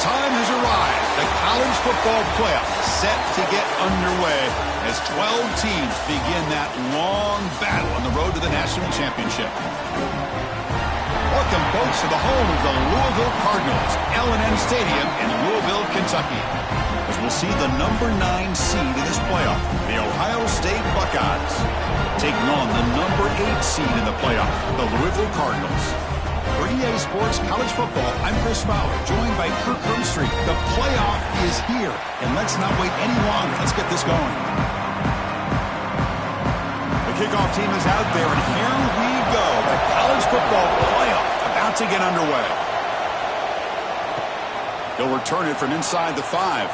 time has arrived. The college football playoff set to get underway as 12 teams begin that long battle on the road to the national championship. Welcome, folks, to the home of the Louisville Cardinals, L&N Stadium in Louisville, Kentucky. As we'll see the number 9 seed in this playoff, the Ohio State Buckeyes, taking on the number 8 seed in the playoff, the Louisville Cardinals. For EA Sports College Football, I'm Chris Fowler, joined by Kirk Herbstreit. The playoff is here, and let's not wait any longer. Let's get this going. The kickoff team is out there, and here we go. The college football playoff about to get underway. He'll return it from inside the 5.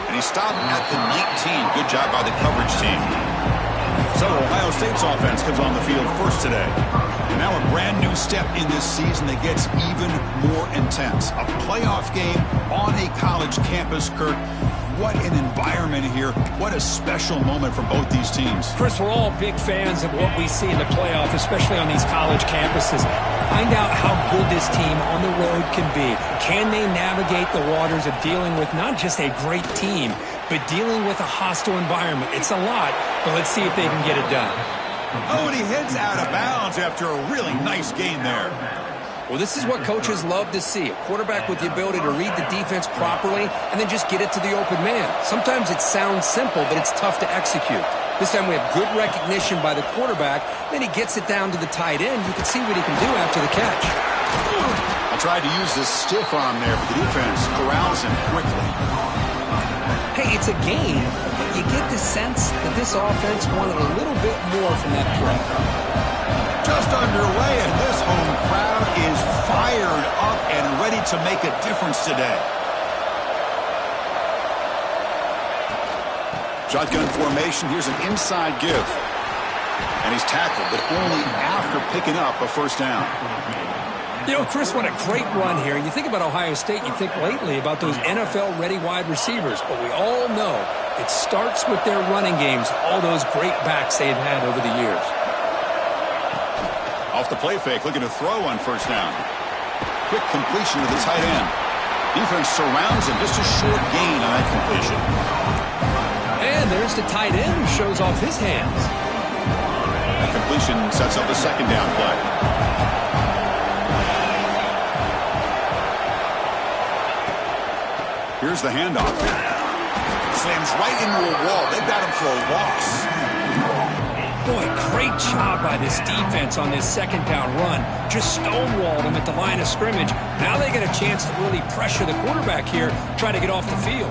And he stopped at the 19. Good job by the coverage team. So Ohio State's offense comes on the field first today. And now a brand new step in this season that gets even more intense. A playoff game on a college campus, Kirk. What an environment here. What a special moment for both these teams. Chris, we're all big fans of what we see in the playoff, especially on these college campuses. Find out how good this team on the road can be. Can they navigate the waters of dealing with not just a great team, but dealing with a hostile environment? It's a lot, but let's see if they can get it done. Oh, and he heads out of bounds after a really nice game there. Well, this is what coaches love to see. A quarterback with the ability to read the defense properly and then just get it to the open man. Sometimes it sounds simple, but it's tough to execute. This time we have good recognition by the quarterback. Then he gets it down to the tight end. You can see what he can do after the catch. I tried to use the stiff arm there, but the defense corrals him quickly. Hey, it's a game, but you get the sense that this offense wanted a little bit more from that play. Just underway, and this home crowd is fired up and ready to make a difference today. Shotgun formation. Here's an inside give. And he's tackled, but only after picking up a first down. You know, Chris, what a great run here. And you think about Ohio State, you think lately about those NFL-ready wide receivers. But we all know it starts with their running games, all those great backs they've had over the years. Off the play fake, looking to throw on first down. Quick completion to the tight end. Defense surrounds him, just a short gain on that completion. And there's the tight end who shows off his hands. That completion sets up a second down play. Here's the handoff. Slams right into a wall. They've got him for a loss. Boy, great job by this defense on this second down run. Just stonewalled him at the line of scrimmage. Now they get a chance to really pressure the quarterback here, try to get off the field.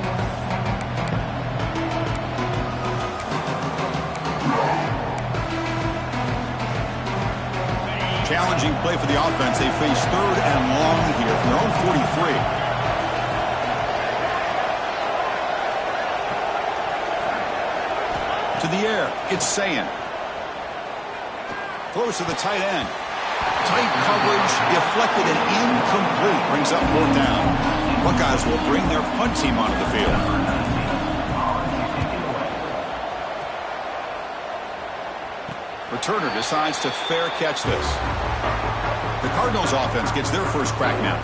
Challenging play for the offense. They face 3rd and long here from their own 43. To the air, it's Sayin. Throws to the tight end. Tight coverage, deflected and incomplete. Brings up 4th down. Buckeyes will bring their punt team onto the field. Returner decides to fair catch this. The Cardinals offense gets their first crack now.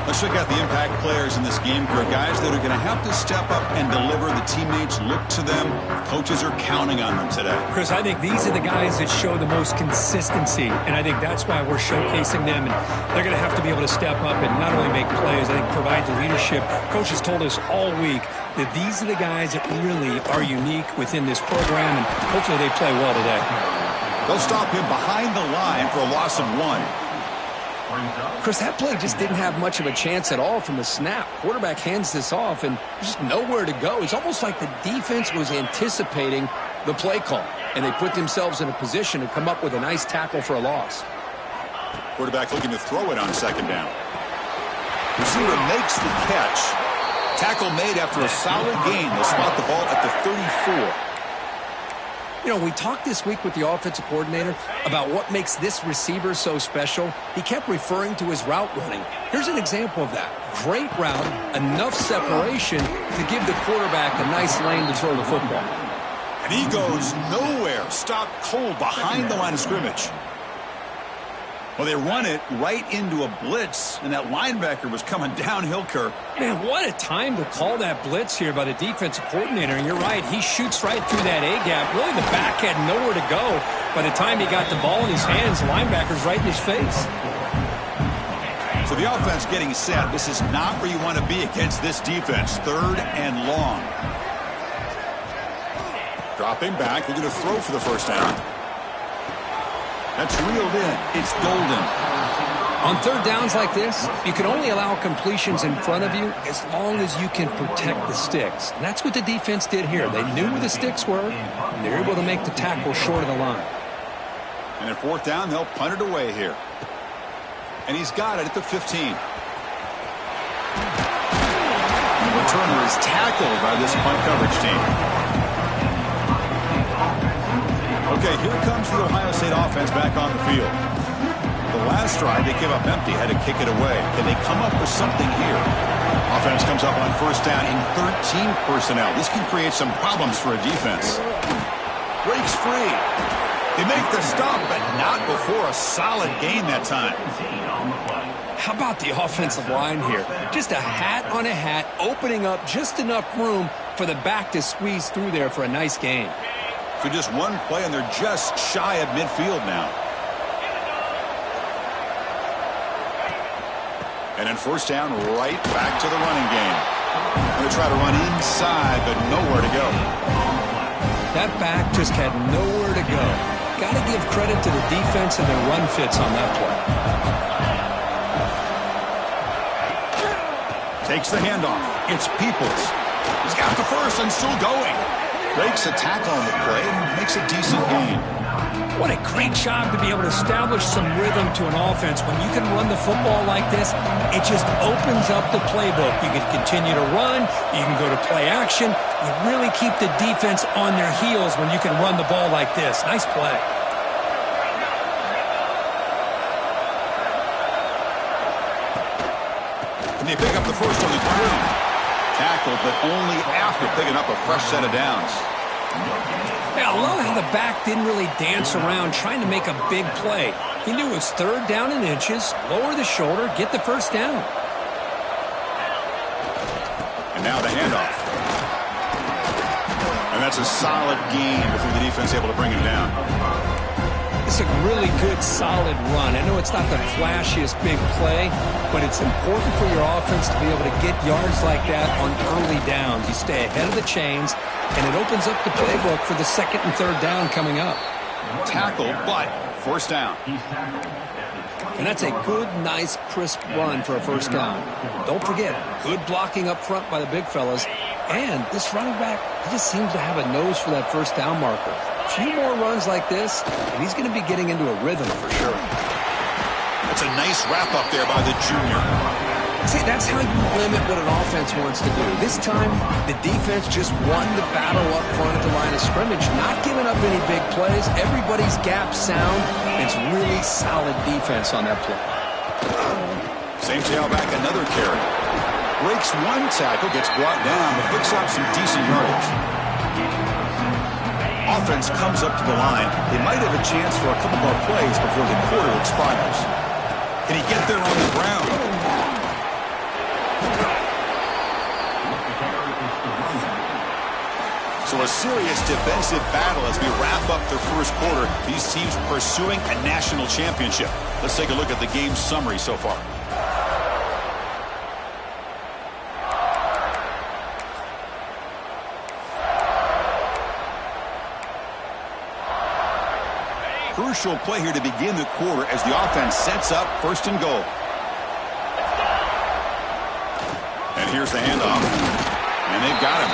Let's check out the impact players in this game for guys that are going to have to step up and deliver. The teammates look to them. Coaches are counting on them today. Chris, I think these are the guys that show the most consistency, and I think that's why we're showcasing them. And they're going to have to be able to step up and not only make plays, I think provide the leadership. Coaches told us all week that these are the guys that really are unique within this program, and hopefully they play well today. They'll stop him behind the line for a loss of 1. Chris, that play just didn't have much of a chance at all from the snap. Quarterback hands this off, and just nowhere to go. It's almost like the defense was anticipating the play call, and they put themselves in a position to come up with a nice tackle for a loss. Quarterback looking to throw it on second down. Receiver makes the catch. Tackle made after a solid gain. They spot the ball at the 34. You know, we talked this week with the offensive coordinator about what makes this receiver so special. He kept referring to his route running. Here's an example of that. Great route, enough separation to give the quarterback a nice lane to throw the football. And he goes nowhere. Stopped cold behind the line of scrimmage. Well, they run it right into a blitz, and that linebacker was coming downhill, Kirk. Man, what a time to call that blitz here by the defensive coordinator. And you're right, he shoots right through that A-gap. Really, the back had nowhere to go. By the time he got the ball in his hands, the linebacker's right in his face. So the offense getting set. This is not where you want to be against this defense. 3rd and long. Dropping back. They're going to throw for the first down. That's reeled in. It's golden. On 3rd downs like this, you can only allow completions in front of you as long as you can protect the sticks. And that's what the defense did here. They knew where the sticks were, and they were able to make the tackle short of the line. And at 4th down, they'll punt it away here. And he's got it at the 15. The returner is tackled by this punt coverage team. Okay, here comes the Ohio State offense back on the field. The last drive, they came up empty, had to kick it away. Can they come up with something here? Offense comes up on 1st down in 13 personnel. This can create some problems for a defense. Breaks free. They make the stop, but not before a solid gain that time. How about the offensive line here? Just a hat on a hat, opening up just enough room for the back to squeeze through there for a nice gain. So just one play, and they're just shy of midfield now. And then 1st down, right back to the running game. Going to try to run inside, but nowhere to go. That back just had nowhere to go. Got to give credit to the defense and their run fits on that play. Takes the handoff. It's Peoples. He's got the first and still going. Breaks a tackle on the play and makes a decent gain. What a great job to be able to establish some rhythm to an offense. When you can run the football like this, it just opens up the playbook. You can continue to run. You can go to play action. You really keep the defense on their heels when you can run the ball like this. Nice play. And they pick up the first on the ground. Tackled, but only after picking up a fresh set of downs. Yeah, I love how the back didn't really dance around trying to make a big play. He knew it was 3rd down in inches, lower the shoulder, get the first down. And now the handoff. And that's a solid gain before the defense able to bring him down. It's a really good, solid run. I know it's not the flashiest big play, but it's important for your offense to be able to get yards like that on early downs. You stay ahead of the chains, and it opens up the playbook for the 2nd and 3rd down coming up. Tackle, but 1st down. And that's a good, nice, crisp run for a 1st down. Don't forget, good blocking up front by the big fellas. And this running back, he just seems to have a nose for that 1st down marker. A few more runs like this, and he's going to be getting into a rhythm for sure. That's a nice wrap-up there by the junior. See, that's how you limit what an offense wants to do. This time, the defense just won the battle up front at the line of scrimmage, not giving up any big plays. Everybody's gap sound. It's really solid defense on that play. Same tailback, another carry. Breaks one tackle, gets brought down, but picks up some decent yardage. Offense comes up to the line. They might have a chance for a couple more plays before the quarter expires. Can he get there on the ground? So a serious defensive battle as we wrap up the 1st quarter. These teams pursuing a national championship. Let's take a look at the game summary so far. Crucial play here to begin the quarter as the offense sets up 1st and goal. And here's the handoff. And they've got him.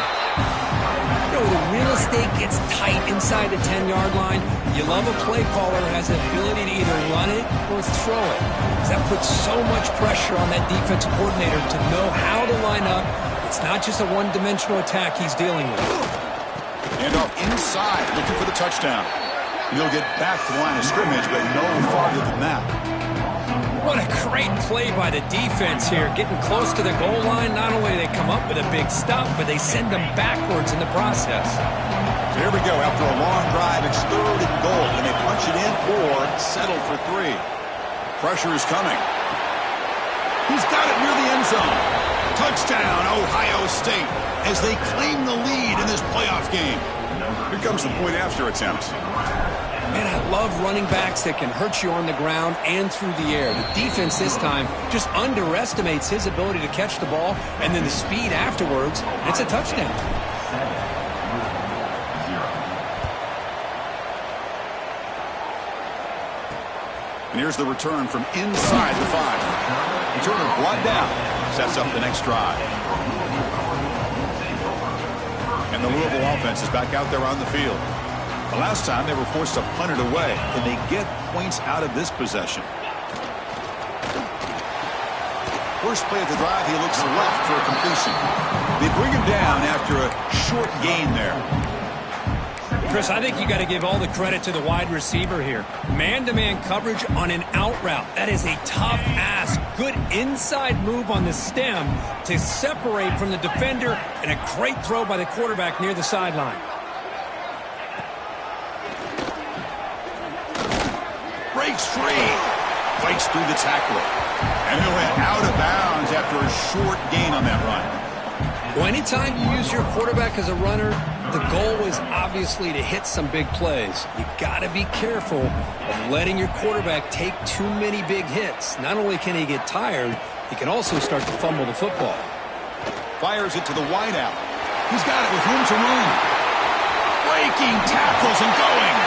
You know, the real estate gets tight inside the 10-yard line. You love a play caller who has the ability to either run it or throw it. That puts so much pressure on that defensive coordinator to know how to line up. It's not just a one-dimensional attack he's dealing with. Handoff inside, looking for the touchdown. He'll get back to the line of scrimmage, but no farther than that. What a great play by the defense here. Getting close to the goal line, not only do they come up with a big stop, but they send them backwards in the process. So here we go. After a long drive, it's 3rd and goal. And they punch it in or settle for 3. Pressure is coming. He's got it near the end zone. Touchdown, Ohio State, as they claim the lead in this playoff game. Here comes the point after attempt. Man, I love running backs that can hurt you on the ground and through the air. The defense this time just underestimates his ability to catch the ball, and then the speed afterwards, it's a touchdown. And here's the return from inside the 5. Returner brought down, sets up the next drive. And the Louisville offense is back out there on the field. The last time they were forced to punt it away. Can they get points out of this possession? First play of the drive, he looks left for a completion. They bring him down after a short gain there. Chris, I think you got to give all the credit to the wide receiver here. Man-to-man coverage on an out route. That is a tough ask. Good inside move on the stem to separate from the defender, and a great throw by the quarterback near the sideline. Breaks free. Fights through the tackler. And he'll head out of bounds after a short gain on that run. Well, anytime you use your quarterback as a runner, the goal is obviously to hit some big plays. You got to be careful of letting your quarterback take too many big hits. Not only can he get tired, he can also start to fumble the football. Fires it to the wideout. He's got it with room to run. Breaking tackles and going.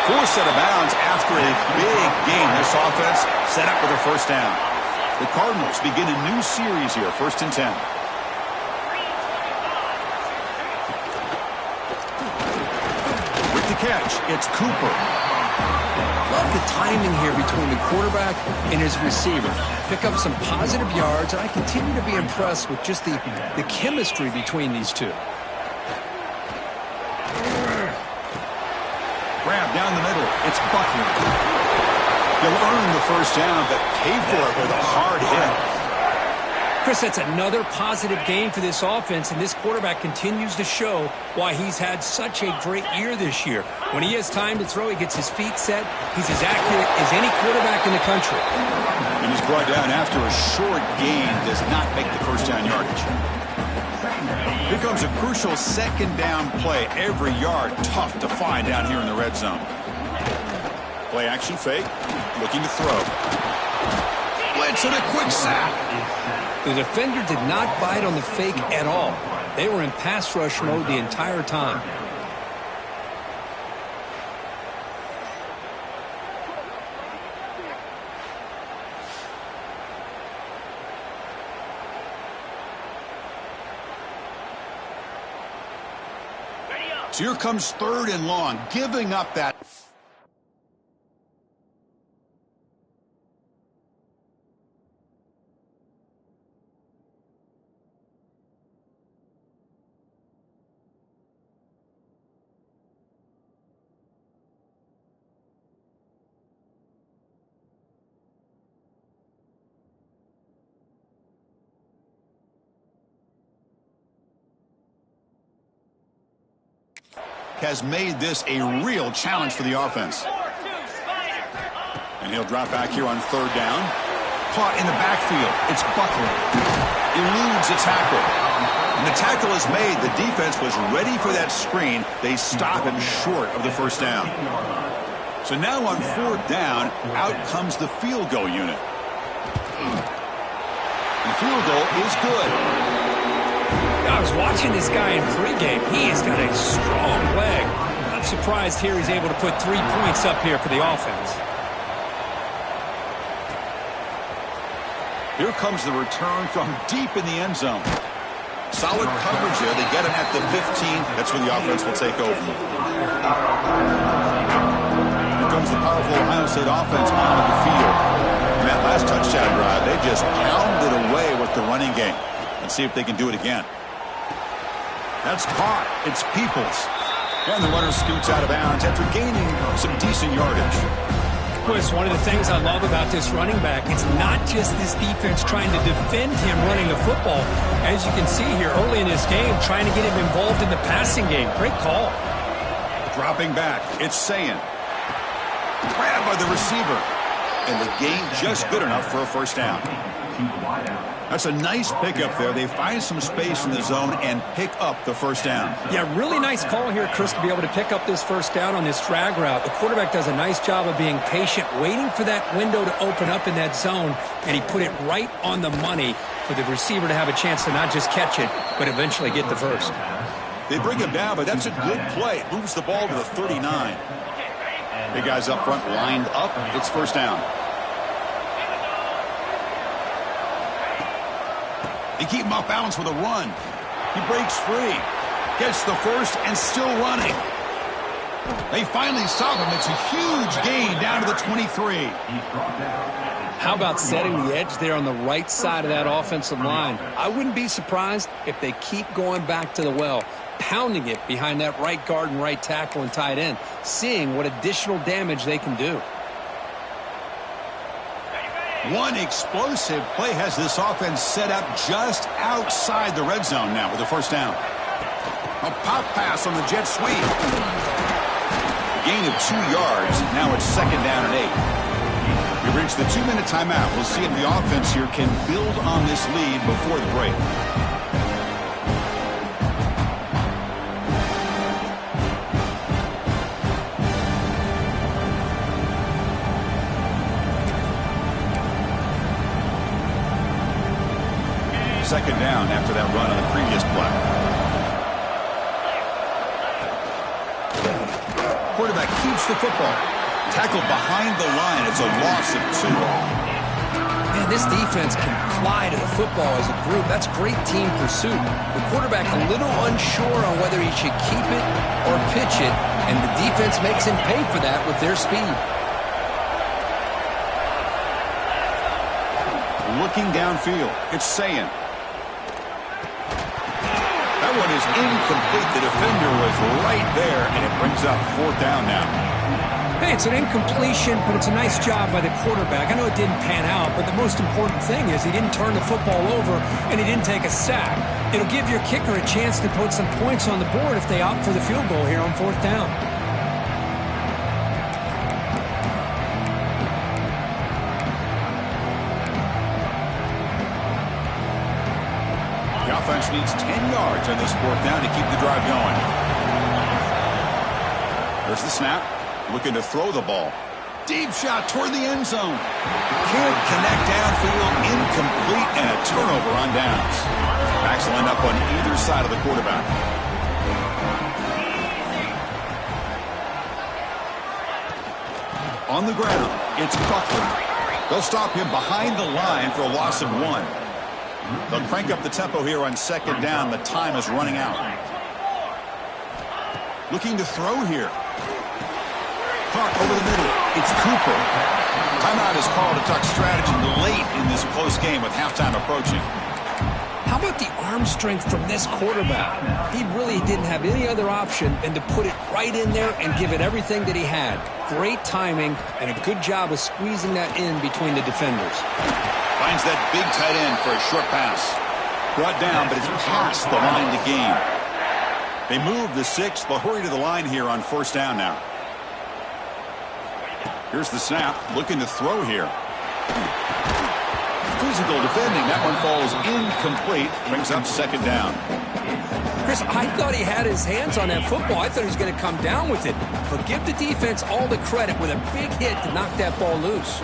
Forced out of bounds after a big gain. This offense set up with a first down. The Cardinals begin a new series here, 1st and 10. With the catch, it's Cooper. Love the timing here between the quarterback and his receiver. Pick up some positive yards, and I continue to be impressed with just the chemistry between these two. Grab down the middle. It's Buckner. He'll earn the first down, but pay for it with a hard hit. Chris, that's another positive game for this offense, and this quarterback continues to show why he's had such a great year this year. When he has time to throw, he gets his feet set. He's as accurate as any quarterback in the country. And he's brought down after a short gain. Does not make the first down yardage. Here comes a crucial second down play. Every yard tough to find down here in the red zone. Play action fake. Looking to throw. Blitz and a quick sack. The defender did not bite on the fake at all. They were in pass rush mode the entire time. So here comes 3rd and long, giving up that. Has made this a real challenge for the offense. And he'll drop back here on 3rd down. Caught in the backfield. It's Buckner. Eludes a tackle. And the tackle is made. The defense was ready for that screen. They stop him short of the first down. So now on 4th down, out comes the field goal unit. The field goal is good. I was watching this guy in pregame. He has got a strong leg. I'm surprised here he's able to put 3 points up here for the offense. Here comes the return from deep in the end zone. Solid coverage there. They get him at the 15. That's where the offense will take over. Here comes the powerful Ohio State offense onto the field. In that last touchdown drive, they just pounded away with the running game. Let's see if they can do it again. That's caught. It's Peoples. And the runner scoots out of bounds after gaining some decent yardage. Chris, one of the things I love about this running back, it's not just this defense trying to defend him running the football. As you can see here early in this game, trying to get him involved in the passing game. Great call. Dropping back. It's Sayin. Grabbed by the receiver. and the gain just good enough for a first down. That's a nice pickup there. They find some space in the zone and pick up the first down. Yeah, really nice call here, Chris, to be able to pick up this first down on this drag route. The quarterback does a nice job of being patient, waiting for that window to open up in that zone, and he put it right on the money for the receiver to have a chance to not just catch it, but eventually get the first. They bring him down, but that's a good play. It moves the ball to the 39. Big guys up front lined up. It's first down. They keep him off balance with a run. He breaks free. Gets the first and still running. They finally stop him. It's a huge gain down to the 23. How about setting the edge there on the right side of that offensive line? I wouldn't be surprised if they keep going back to the well, pounding it behind that right guard and right tackle and tight end, seeing what additional damage they can do. One explosive play has this offense set up just outside the red zone now with a first down. A pop pass on the jet sweep. Gain of 2 yards. Now it's second down and 8. We reach the 2-minute timeout. We'll see if the offense here can build on this lead before the break. Second down after that run on the previous play. Quarterback keeps the football. Tackled behind the line. It's a loss of 2. Man, this defense can fly to the football as a group. That's great team pursuit. The quarterback a little unsure on whether he should keep it or pitch it, and the defense makes him pay for that with their speed. Looking downfield. It's Sayin. That one is incomplete. The defender was right there, and it brings up fourth down now. Hey, it's an incompletion, but it's a nice job by the quarterback. I know it didn't pan out, but the most important thing is he didn't turn the football over, and he didn't take a sack. It'll give your kicker a chance to put some points on the board if they opt for the field goal here on fourth down. The offense needs 10 yards on this fourth down to keep the drive going. There's the snap. Looking to throw the ball. Deep shot toward the end zone. Can't connect downfield. Incomplete and a turnover on downs. Backs will end up on either side of the quarterback. On the ground, it's Buckler. They'll stop him behind the line for a loss of 1. They'll crank up the tempo here on second down. The time is running out. Looking to throw here. Caught over the middle. It's Cooper. Timeout is called to talk strategy late in this close game with halftime approaching. How about the arm strength from this quarterback? He really didn't have any other option than to put it right in there and give it everything that he had. Great timing and a good job of squeezing that in between the defenders. Finds that big tight end for a short pass. Brought down, but it's past the line to gain. They move the 6. They'll hurry to the line here on first down now. Here's the snap. Looking to throw here. Physical defending. That one falls incomplete. Brings up second down. Chris, I thought he had his hands on that football. I thought he was going to come down with it. But give the defense all the credit with a big hit to knock that ball loose.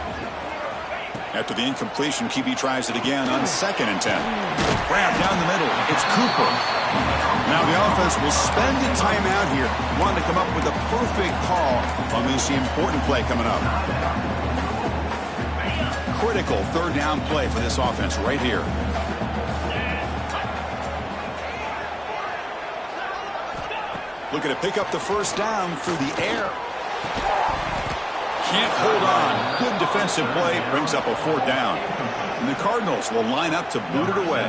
After the incompletion, QB tries it again on second and 10. Grab down the middle. It's Cooper. Now the offense will spend a timeout here. Wanting to come up with a perfect call on this important play coming up. Critical third down play for this offense right here. Looking to pick up the first down through the air. Can't hold on. Good defensive play. Brings up a fourth down. And the Cardinals will line up to boot it away.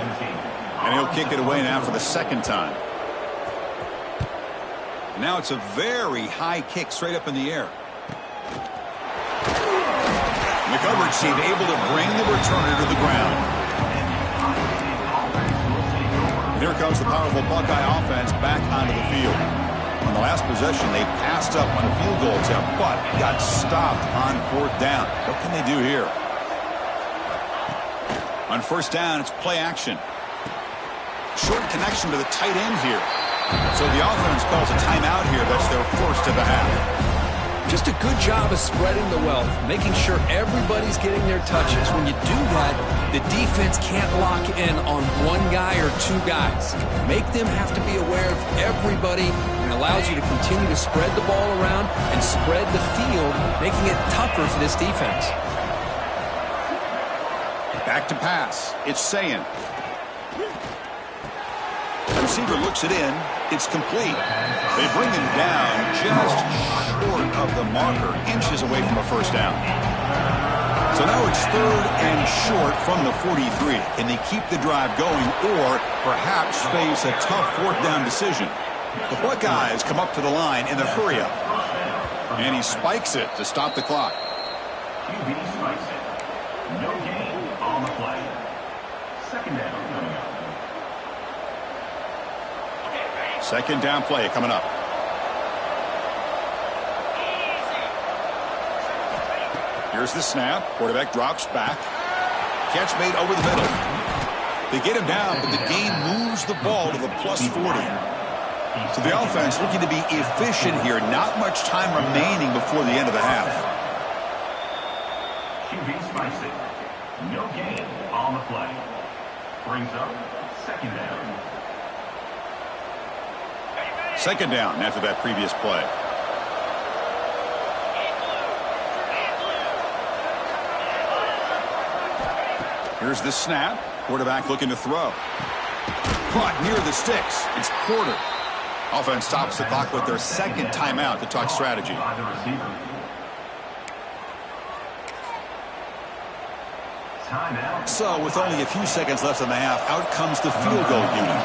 And he'll kick it away now for the second time. And now it's a very high kick straight up in the air. And the coverage team able to bring the returner to the ground. And here comes the powerful Buckeye offense back onto the field. On the last possession, they passed up on a field goal attempt, but got stopped on 4th down. What can they do here? On 1st down, it's play action. Short connection to the tight end here. So the offense calls a timeout here. That's their first of the half. Just a good job of spreading the wealth, making sure everybody's getting their touches. When you do that, the defense can't lock in on one guy or two guys. Make them have to be aware of everybody, and allows you to continue to spread the ball around and spread the field, making it tougher for this defense. Back to pass. It's Sayin. The receiver looks it in. It's complete. They bring him down just short of the marker, inches away from a 1st down. So now it's 3rd and short from the 43. Can they keep the drive going or perhaps face a tough 4th down decision? The Buckeyes come up to the line in the hurry-up. And he spikes it to stop the clock. QB spikes it. No gain on the play. 2nd down coming up. 2nd down play coming up. Here's the snap. Quarterback drops back. Catch made over the middle. They get him down, but the gain moves the ball to the +40. So the offense looking to be efficient here. Not much time remaining before the end of the half. QB spikes it. No gain on the play. Brings up 2nd down. 2nd down after that previous play. Here's the snap. Quarterback looking to throw. Caught near the sticks. It's Porter. Offense stops the clock with their 2nd timeout to talk strategy. So with only a few seconds left in the half, out comes the field goal unit.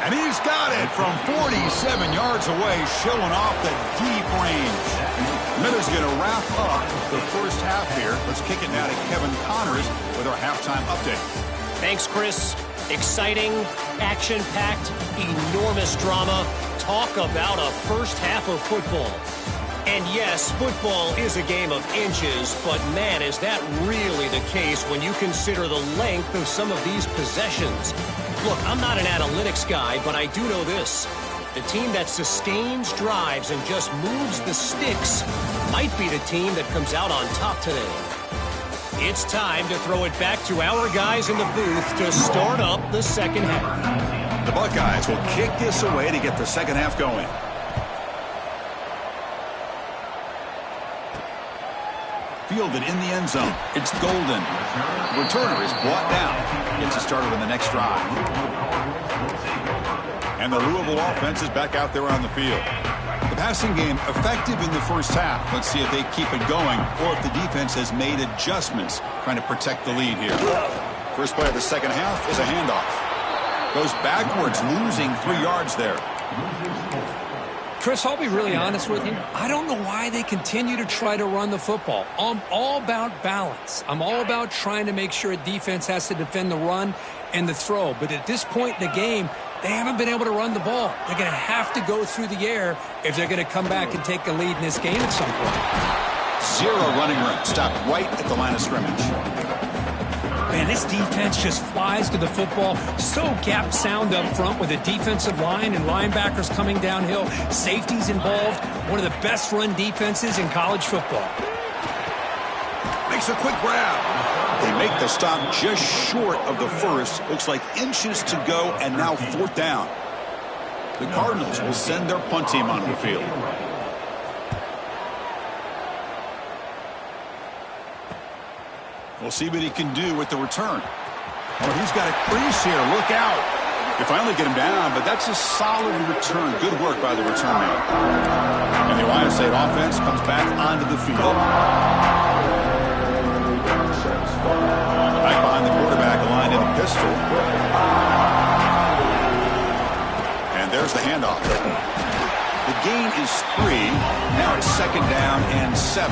And he's got it from 47 yards away, showing off the deep range. Miller's going to wrap up the 1st half here. Let's kick it now to Kevin Connors with our halftime update. Thanks, Chris. Exciting, action-packed, enormous drama. Talk about a 1st half of football. And yes, football is a game of inches, but man, is that really the case when you consider the length of some of these possessions. Look, I'm not an analytics guy, but I do know this. The team that sustains drives and just moves the sticks might be the team that comes out on top today. It's time to throw it back to our guys in the booth to start up the 2nd half. The Buckeyes will kick this away to get the 2nd half going. Fielded in the end zone. It's Golden. The returner is brought down. Gets it started on the next drive. And the Louisville offense is back out there on the field. The passing game effective in the 1st half. Let's see if they keep it going or if the defense has made adjustments trying to protect the lead here. First play of the 2nd half is a handoff. Goes backwards, losing 3 yards there. Chris, I'll be really honest with you. I don't know why they continue to try to run the football. I'm all about balance. I'm all about trying to make sure a defense has to defend the run and the throw. But at this point in the game, they haven't been able to run the ball. They're going to have to go through the air if they're going to come back and take the lead in this game at some point. 0 running room. Stopped right at the line of scrimmage. Man, this defense just flies to the football. So gap sound up front with a defensive line and linebackers coming downhill. Safeties involved. One of the best run defenses in college football. Makes a quick grab. They make the stop just short of the 1st. Looks like inches to go, and now 4th down. The Cardinals will send their punt team onto the field. We'll see what he can do with the return. Oh, he's got a crease here. Look out. They finally get him down, but that's a solid return. Good work by the return man. And the Ohio State offense comes back onto the field. Back behind the quarterback line in the pistol. And there's the handoff. The gain is 3. Now it's 2nd down and 7.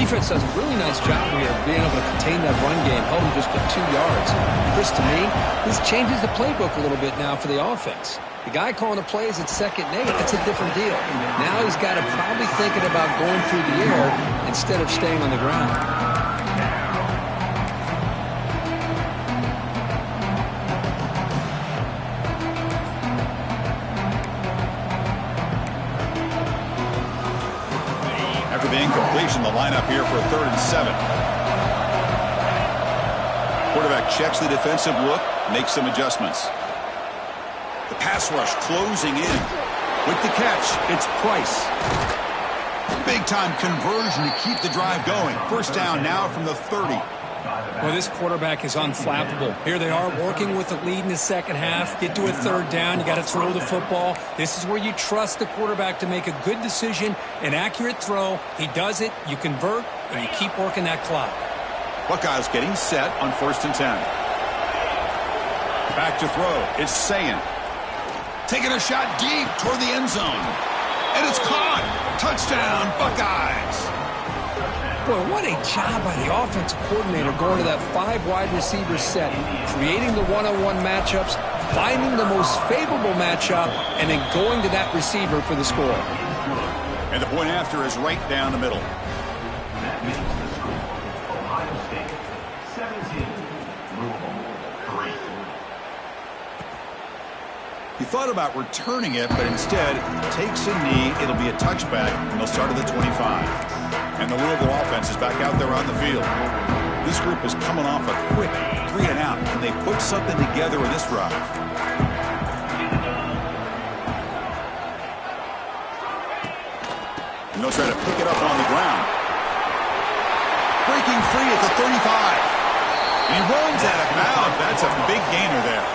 Defense does a really nice job here of being able to contain that run game, held him just to 2 yards. Chris, to me, this changes the playbook a little bit now for the offense. The guy calling the plays at 2nd and 8, that's a different deal. Now he's got to probably thinking about going through the air instead of staying on the ground. After the incompletion, the lineup here for 3rd and 7. Quarterback checks the defensive look, makes some adjustments. The pass rush closing in. With the catch, it's Price. Big-time conversion to keep the drive going. First down now from the 30. Well, this quarterback is unflappable. Here they are working with the lead in the second half. Get to a 3rd down. You got to throw the football. This is where you trust the quarterback to make a good decision, an accurate throw. He does it. You convert, and you keep working that clock. Buckeyes getting set on 1st and 10. Back to throw. It's Sayin. Taking a shot deep toward the end zone. And it's caught. Touchdown, Buckeyes. Boy, what a job by the offensive coordinator going to that 5 wide receiver set, creating the one-on-one matchups, finding the most favorable matchup, and then going to that receiver for the score. And the point after is right down the middle. That makes the score Ohio State 17, Louisville 3. He thought about returning it, but instead takes a knee. It'll be a touchback, and they'll start at the 25. And the Louisville offense is back out there on the field. This group is coming off a quick 3 and out, and they put something together in this drive. And they'll try to pick it up on the ground. Breaking free at the 35. And he runs out of bounds. That's a big gainer there.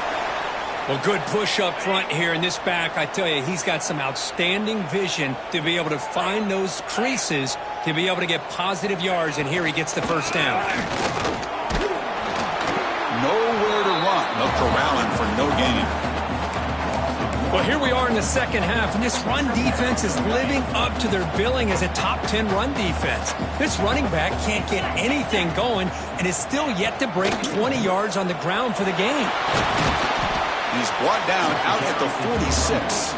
Well, good push up front here in this back. I tell you, he's got some outstanding vision to be able to find those creases, to be able to get positive yards, and here he gets the first down. Nowhere to run. They'll corral him for no gain. Well, here we are in the second half, and this run defense is living up to their billing as a top 10 run defense. This running back can't get anything going and is still yet to break 20 yards on the ground for the game. He's brought down out at the 46.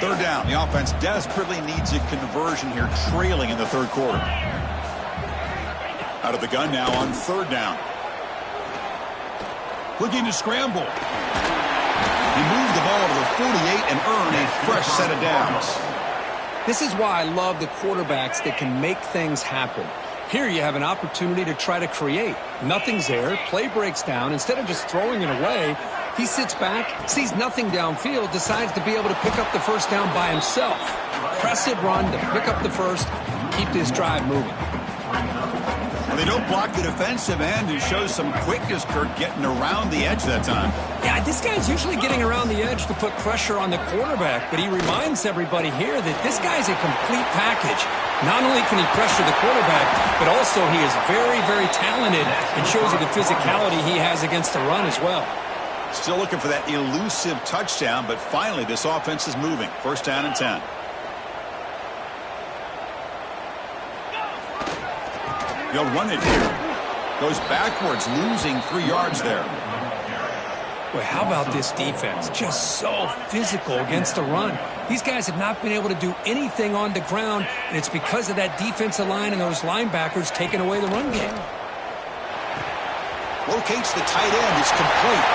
Third down. The offense desperately needs a conversion here, trailing in the 3rd quarter. Out of the gun now on 3rd down. Looking to scramble. He moved the ball to the 48 and earned a fresh set of downs. This is why I love the quarterbacks that can make things happen. Here you have an opportunity to try to create. Nothing's there. Play breaks down. Instead of just throwing it away, he sits back, sees nothing downfield, decides to be able to pick up the first down by himself. Impressive run to pick up the first, keep this drive moving. They don't block the defensive end and shows some quickness, Kirk, getting around the edge that time. Yeah, this guy's usually getting around the edge to put pressure on the quarterback, but he reminds everybody here that this guy's a complete package. Not only can he pressure the quarterback, but also he is very, very talented and shows you the physicality he has against the run as well. Still looking for that elusive touchdown, but finally this offense is moving. First down and 10. He'll run it here. Goes backwards, losing 3 yards there. Boy, how about this defense? Just so physical against the run. These guys have not been able to do anything on the ground, and it's because of that defensive line and those linebackers taking away the run game. Locates the tight end. It's complete.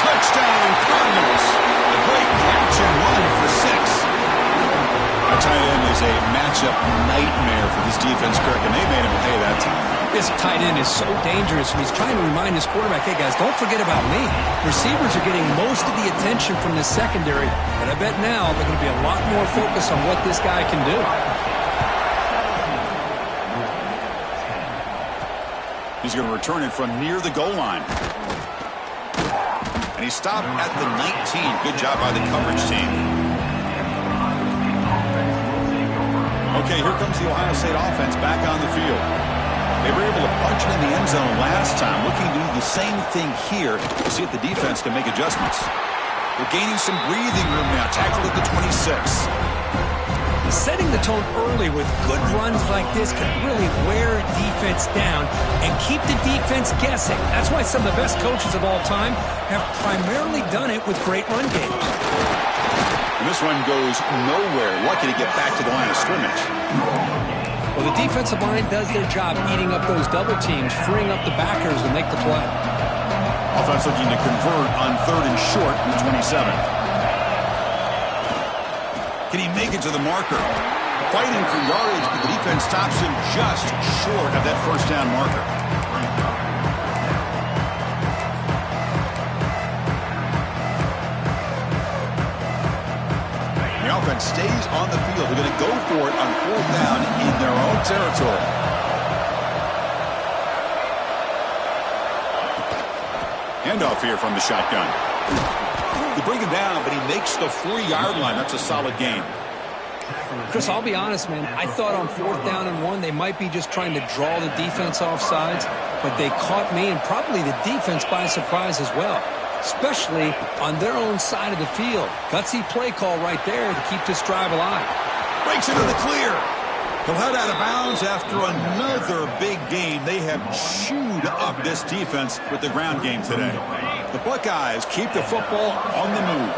Touchdown, Cardinals. A great catch and run for 6. A tight end is a matchup nightmare for this defense, Kirk, and they made him pay that time. This tight end is so dangerous, and he's trying to remind his quarterback, hey, guys, don't forget about me. Receivers are getting most of the attention from the secondary, but I bet now they're going to be a lot more focused on what this guy can do. He's going to return it from near the goal line. And he stopped at the 19. Good job by the coverage team. Okay, here comes the Ohio State offense back on the field. They were able to punch margin in the end zone last time. Looking to do the same thing here to see if the defense can make adjustments. They're gaining some breathing room now. Tackled at the 26. Setting the tone early with good runs like this can really wear a defense down and keep the defense guessing. That's why some of the best coaches of all time have primarily done it with great run games. And this one goes nowhere. Lucky to get back to the line of scrimmage. Well, the defensive line does their job eating up those double teams, freeing up the backers to make the play. Offense looking to convert on 3rd and short from the 27. Can he make it to the marker? Fighting for yardage, but the defense stops him just short of that first down marker. The offense stays on the field. They're going to go for it on 4th down in their own territory. Handoff here from the shotgun. They bring him down, but he makes the 4-yard line. That's a solid gain. Chris, I'll be honest, man. I thought on 4th down and 1, they might be just trying to draw the defense off sides, but they caught me and probably the defense by surprise as well, especially on their own side of the field. Gutsy play call right there to keep this drive alive. Breaks into the clear. He'll head out of bounds after another big game. They have chewed up this defense with the ground game today. The Buckeyes keep the football on the move.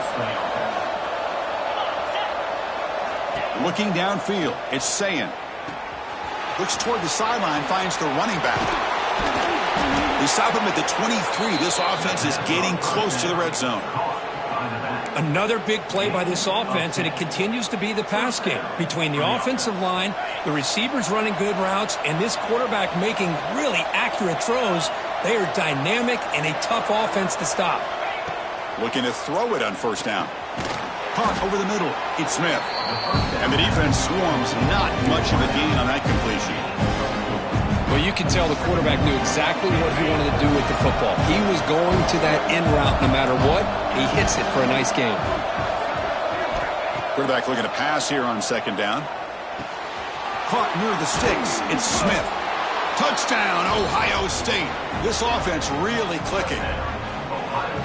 Looking downfield, it's Sayin. Looks toward the sideline, finds the running back. They stop him at the 23. This offense is getting close to the red zone. Another big play by this offense, and it continues to be the pass game. Between the offensive line, the receivers running good routes, and this quarterback making really accurate throws, they are dynamic and a tough offense to stop. Looking to throw it on 1st down. Caught over the middle. It's Smith. And the defense swarms. Not much of a gain on that completion. Well, you can tell the quarterback knew exactly what he wanted to do with the football. He was going to that in route no matter what. He hits it for a nice gain. Quarterback looking to pass here on 2nd down. Caught near the sticks. It's Smith. Touchdown, Ohio State. This offense really clicking.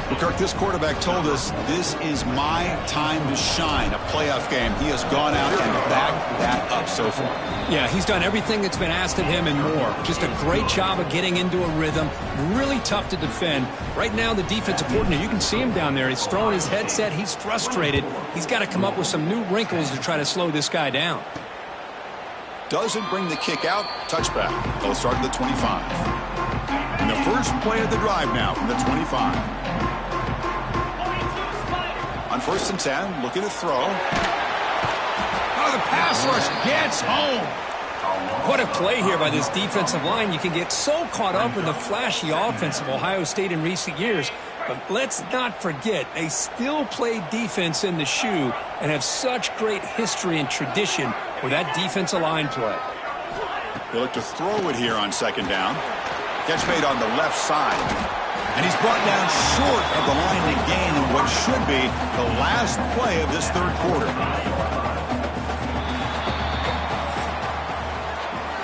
Well, Kirk, this quarterback told us this is my time to shine, a playoff game. He has gone out and backed that up so far. Yeah, he's done everything that's been asked of him and more. Just a great job of getting into a rhythm. Really tough to defend. Right now, the defensive coordinator, you can see him down there. He's throwing his headset. He's frustrated. He's got to come up with some new wrinkles to try to slow this guy down. Doesn't bring the kick out. Touchback. They'll start at the 25. And the first play of the drive now from the 25. On 1st and 10, looking to throw. Oh, the pass rush gets home. What a play here by this defensive line. You can get so caught up in the flashy offense of Ohio State in recent years. But let's not forget, they still play defense in the shoe and have such great history and tradition with that defensive line play. They look to throw it here on 2nd down. Catch made on the left side. And he's brought down short of the line to gain in what should be the last play of this 3rd quarter.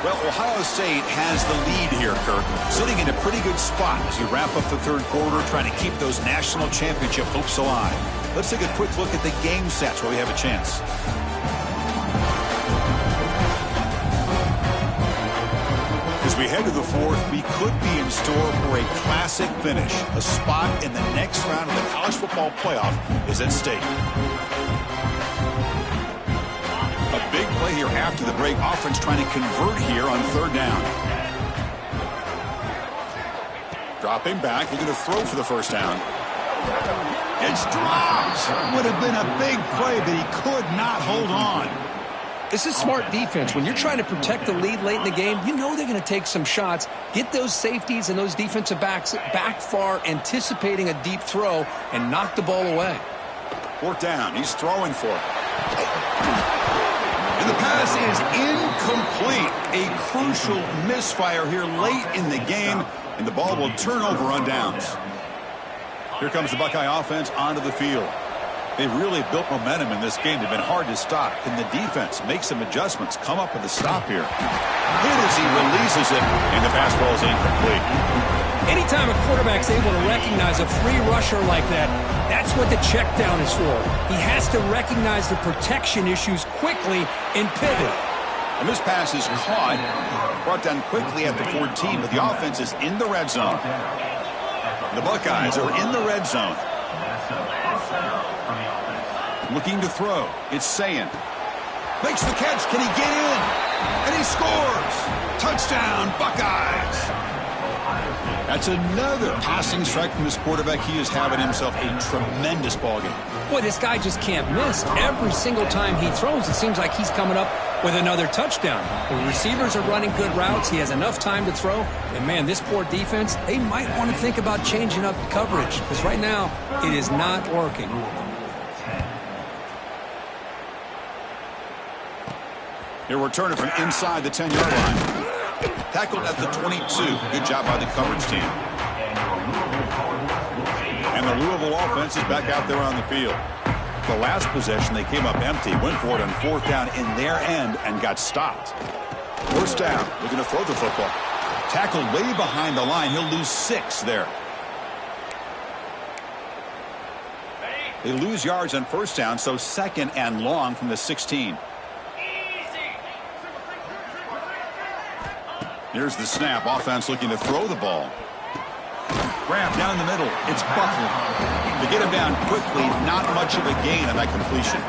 Well, Ohio State has the lead here, Kirk. Sitting in a pretty good spot as you wrap up the 3rd quarter, trying to keep those national championship hopes alive. Let's take a quick look at the game sets where we have a chance. As we head to the 4th, we could be in store for a classic finish. A spot in the next round of the college football playoff is at stake. A big play here after the break. Offense trying to convert here on 3rd down. Dropping back, looking to throw for the 1st down. It's dropped. Would have been a big play, but he could not hold on. This is smart defense. When you're trying to protect the lead late in the game, you know they're going to take some shots, get those safeties and those defensive backs back far, anticipating a deep throw, and knock the ball away. 4th down. He's throwing for it. And the pass is incomplete. A crucial misfire here late in the game, and the ball will turn over on downs. Here comes the Buckeye offense onto the field. They've really built momentum in this game. They've been hard to stop. Can the defense make some adjustments, come up with a stop here? Hit as he releases it, and the pass ball is incomplete. Anytime a quarterback's able to recognize a free rusher like that, that's what the check down is for. He has to recognize the protection issues quickly and pivot. And this pass is caught, brought down quickly at the 14, but the offense is in the red zone. The Buckeyes are in the red zone. Looking to throw. It's Sayin. Makes the catch. Can he get in? And he scores. Touchdown, Buckeyes. That's another passing strike from this quarterback. He is having himself a tremendous ballgame. Boy, this guy just can't miss. Every single time he throws, it seems like he's coming up with another touchdown. The receivers are running good routes. He has enough time to throw. And, man, this poor defense, they might want to think about changing up coverage because right now it is not working. He'll return it from inside the 10-yard line. Tackled at the 22. Good job by the coverage team. And the Louisville offense is back out there on the field. The last possession, they came up empty, went for it on fourth down in their end, and got stopped. First down, looking to throw the football. Tackled way behind the line. He'll lose 6 there. They lose yards on first down, so second and long from the 16. Here's the snap. Offense looking to throw the ball. Grab down the middle. It's Buckley. To get him down quickly, not much of a gain on that completion.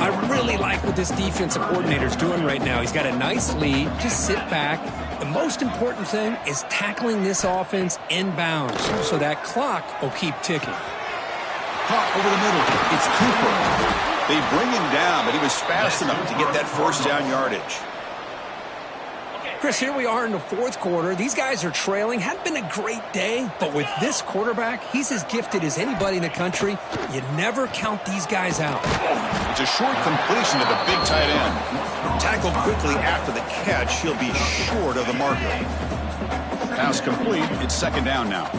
I really like what this defensive coordinator's doing right now. He's got a nice lead. Just sit back. The most important thing is tackling this offense inbounds so that clock will keep ticking. Caught over the middle. It's Cooper. They bring him down, but he was fast enough to get that first down yardage. Chris, here we are in the fourth quarter. These guys are trailing. Hadn't been a great day, but with this quarterback, he's as gifted as anybody in the country. You never count these guys out. It's a short completion to the big tight end. Tackled quickly after the catch. He'll be short of the marker. Pass complete. It's second down now.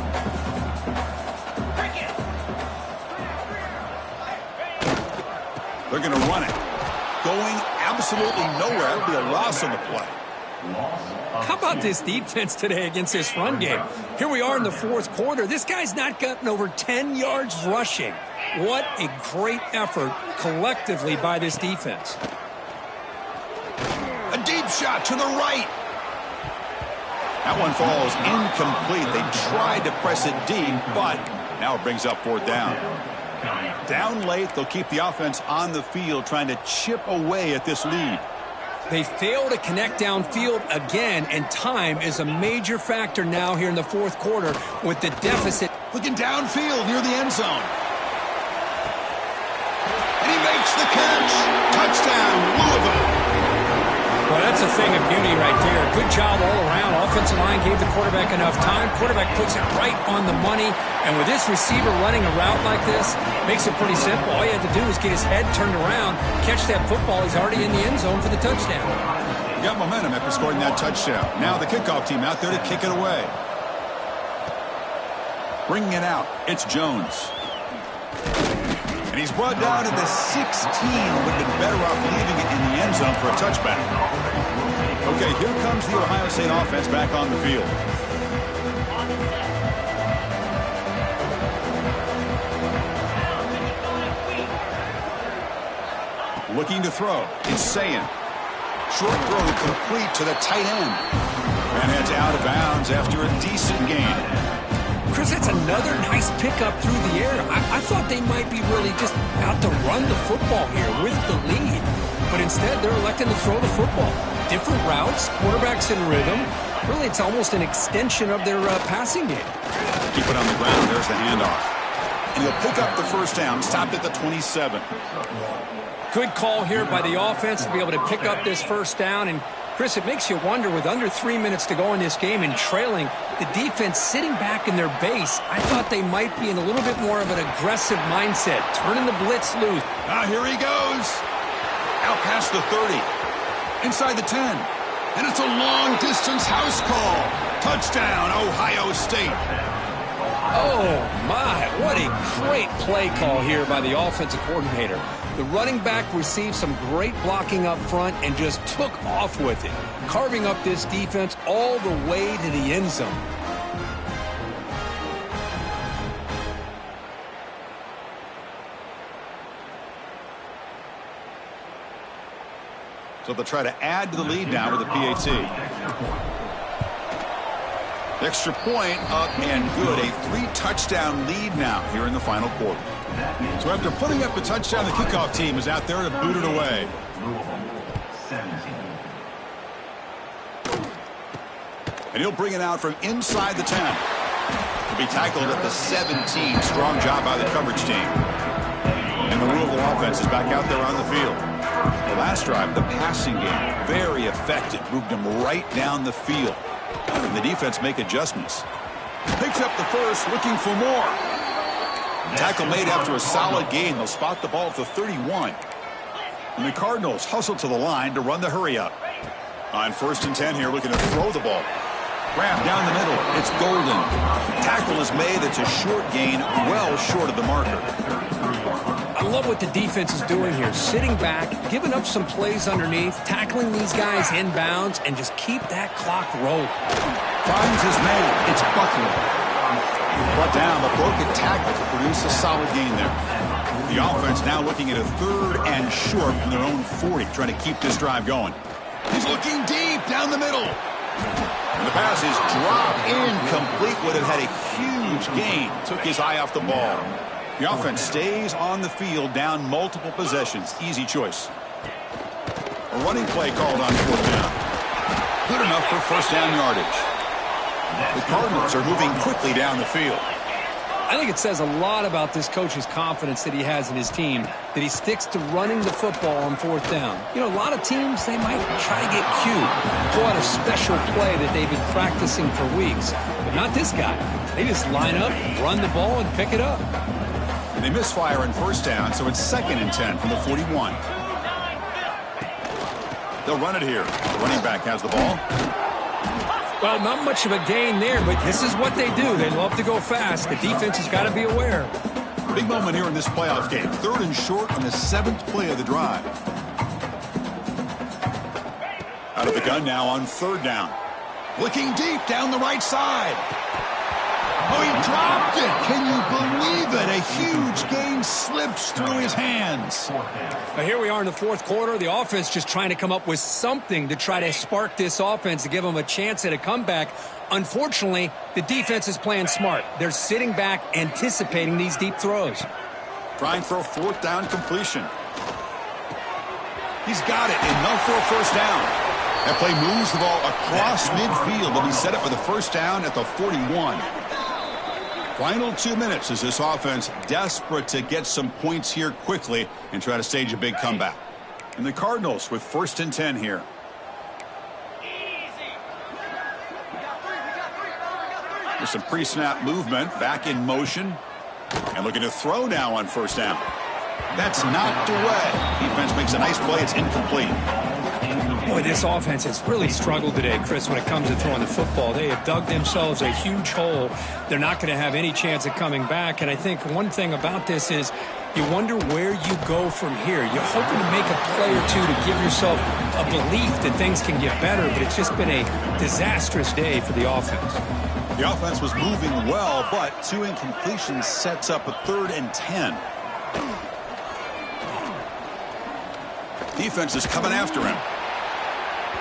They're going to run it. Going absolutely nowhere. It'll be a loss on the play. How about this defense today against this run game? Here we are in the fourth quarter. This guy's not gotten over 10 yards rushing. What a great effort collectively by this defense. A deep shot to the right. That one falls incomplete. They tried to press it deep, but now it brings up fourth down. Down late, they'll keep the offense on the field trying to chip away at this lead. They fail to connect downfield again, and time is a major factor now here in the fourth quarter with the deficit. Looking downfield near the end zone. And he makes the catch. Touchdown, Louisville. Well, that's a thing of beauty right there. Good job all around. Offensive line gave the quarterback enough time. Quarterback puts it right on the money. And with this receiver running a route like this, makes it pretty simple. All you had to do was get his head turned around, catch that football. He's already in the end zone for the touchdown. Got momentum after scoring that touchdown. Now the kickoff team out there to kick it away. Bringing it out, it's Jones. And he's brought down to the 16. Would have been better off leaving it in the end zone for a touchback. Okay, here comes the Ohio State offense back on the field. Looking to throw. It's Sayin. Short throw complete to the tight end. And heads out of bounds after a decent gain. Chris, that's another nice pickup through the air. I thought they might be really just out to run the football here with the lead. But instead, they're electing to throw the football. Different routes, quarterbacks in rhythm. Really, it's almost an extension of their passing game. Keep it on the ground. There's the handoff. And he'll pick up the first down, stopped at the 27. Good call here by the offense to be able to pick up this first down. And, Chris, it makes you wonder, with under 3 minutes to go in this game and trailing, the defense sitting back in their base, I thought they might be in a little bit more of an aggressive mindset, turning the blitz loose. Here he goes. Out past the 30. Inside the 10. And it's a long-distance house call. Touchdown, Ohio State. Oh, my. What a great play call here by the offensive coordinator. The running back received some great blocking up front and just took off with it, carving up this defense all the way to the end zone. So they'll try to add to the lead now with a PAT. Extra point up and good. A 3-touchdown lead now here in the final quarter. So after putting up a touchdown, the kickoff team is out there to boot it away. And he'll bring it out from inside the 10. He'll be tackled at the 17. Strong job by the coverage team. And the Rivl offense is back out there on the field. The last drive, the passing game, very effective. Moved them right down the field. And the defense make adjustments. Picks up the first, looking for more. Tackle made after a solid gain. They'll spot the ball at the 31. And the Cardinals hustle to the line to run the hurry up. On 1st and 10 here, looking to throw the ball. Grab down the middle. It's Golden. Tackle is made. It's a short gain, well short of the marker. I love what the defense is doing here. Sitting back, giving up some plays underneath, tackling these guys inbounds, and just keep that clock rolling. Finds his man. It's Buckner. Brought down, but broken tackle to produce a solid gain there. The offense now looking at a 3rd and short from their own 40, trying to keep this drive going. He's looking deep down the middle. And the pass is dropped incomplete. Would have had a huge gain. Took his eye off the ball. The offense stays on the field, down multiple possessions. Easy choice. A running play called on 4th down. Good enough for 1st down yardage. The Cardinals are moving quickly down the field. I think it says a lot about this coach's confidence that he has in his team, that he sticks to running the football on 4th down. You know, a lot of teams, they might try to get cute, pull out a special play that they've been practicing for weeks. But not this guy. They just line up, run the ball, and pick it up. And they misfire on 1st down, so it's 2nd and 10 from the 41. They'll run it here. The running back has the ball. Well, not much of a gain there, but this is what they do. They love to go fast. The defense has got to be aware. Big moment here in this playoff game. 3rd and short on the 7th play of the drive. Out of the gun now on 3rd down. Looking deep down the right side. Oh, he dropped it. Can you believe it? A huge gain slips through his hands. Now here we are in the 4th quarter. The offense just trying to come up with something to try to spark this offense to give them a chance at a comeback. Unfortunately, the defense is playing smart. They're sitting back, anticipating these deep throws. Trying for a 4th down completion. He's got it. Enough for a 1st down. That play moves the ball across midfield. They'll be set up for the 1st down at the 41. Final 2 minutes as this offense desperate to get some points here quickly and try to stage a big comeback. And the Cardinals with 1st and 10 here. There's some pre-snap movement, back in motion. And looking to throw now on 1st down. That's knocked away. Defense makes a nice play. It's incomplete. Boy, this offense has really struggled today, Chris, when it comes to throwing the football. They have dug themselves a huge hole. They're not going to have any chance of coming back. And I think one thing about this is you wonder where you go from here. You're hoping to make a play or two to give yourself a belief that things can get better, but it's just been a disastrous day for the offense. The offense was moving well, but 2 incompletions sets up a 3rd and 10. Defense is coming after him.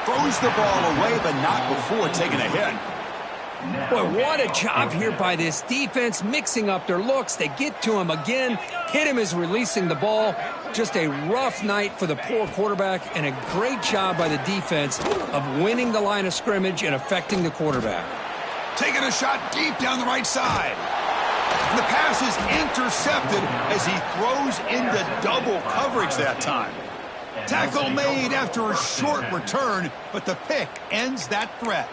Throws the ball away, but not before taking a hit. Boy, what a job here by this defense, mixing up their looks. They get to him again. Hit him as releasing the ball. Just a rough night for the poor quarterback, and a great job by the defense of winning the line of scrimmage and affecting the quarterback. Taking a shot deep down the right side. And the pass is intercepted as he throws into double coverage that time. Tackle made after a short return, but the pick ends that threat.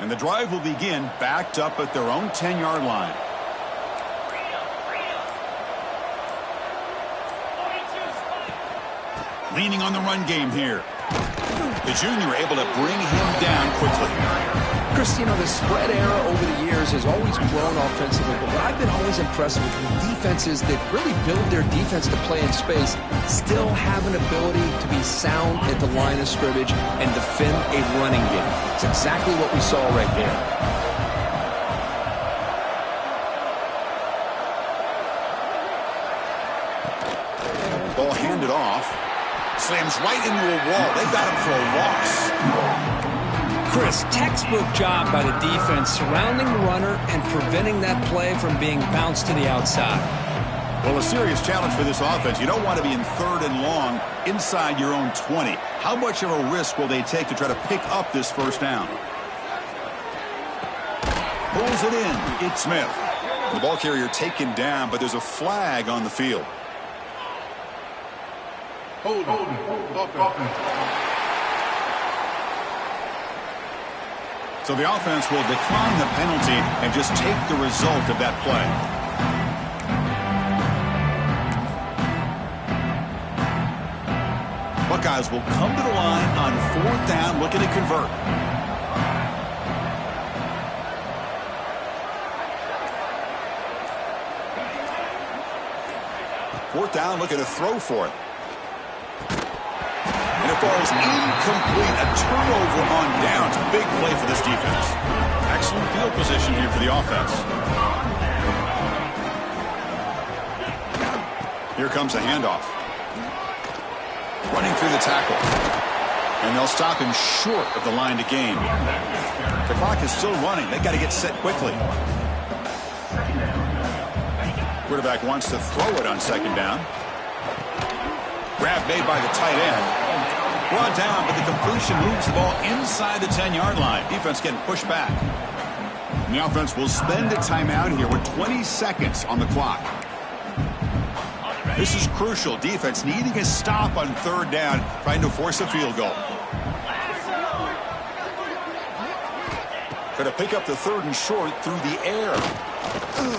And the drive will begin backed up at their own 10-yard line. Leaning on the run game here. The junior able to bring him down quickly. Chris, you know, the spread era over the years has always grown offensively, but what I've been always impressed with defenses that really build their defense to play in space still have an ability to be sound at the line of scrimmage and defend a running game. It's exactly what we saw right there. Ball handed off. Slams right into a wall. They got him for a loss. Chris, textbook job by the defense surrounding the runner and preventing that play from being bounced to the outside. Well, a serious challenge for this offense. You don't want to be in 3rd and long inside your own 20. How much of a risk will they take to try to pick up this first down? Pulls it in. It's Smith. The ball carrier taken down, but there's a flag on the field. Hold on. So the offense will decline the penalty and just take the result of that play. Buckeyes will come to the line on 4th down, looking to convert. Fourth down, looking to throw for it. And it falls incomplete. A turnover on downs. Big play for this defense. Excellent field position here for the offense. Here comes a handoff. Running through the tackle. And they'll stop him short of the line to gain. The clock is still running. They've got to get set quickly. Quarterback wants to throw it on 2nd down. Grab made by the tight end. Brought down, but the completion moves the ball inside the 10-yard line. Defense getting pushed back. And the offense will spend a timeout here with 20 seconds on the clock. This is crucial. Defense needing a stop on 3rd down, trying to force a field goal. Going to pick up the 3rd and short through the air.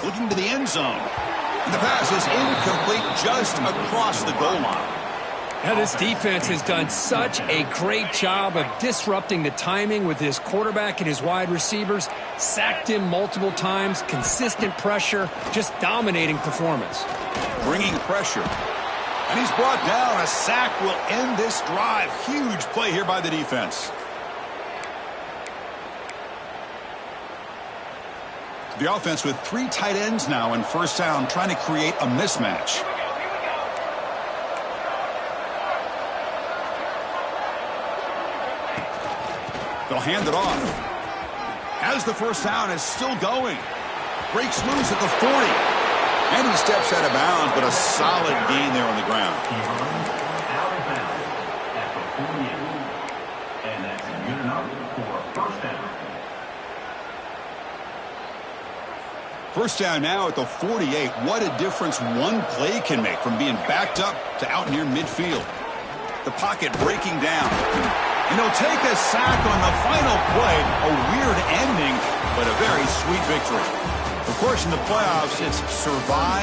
Looking to the end zone. And the pass is incomplete just across the goal line. Now, this defense has done such a great job of disrupting the timing with his quarterback and his wide receivers. Sacked him multiple times, consistent pressure, just dominating performance. Bringing pressure. And he's brought down. A sack will end this drive. Huge play here by the defense. The offense with 3 tight ends now in 1st down, trying to create a mismatch. They'll hand it off. As the 1st down is still going. Breaks loose at the 40. And he steps out of bounds, but a solid gain there on the ground. Out of bounds at the 48. And that's good enough for a 1st down. 1st down now at the 48. What a difference one play can make from being backed up to out near midfield. The pocket breaking down. And he'll take a sack on the final play. A weird ending, but a very sweet victory. Of course, in the playoffs, it's survive.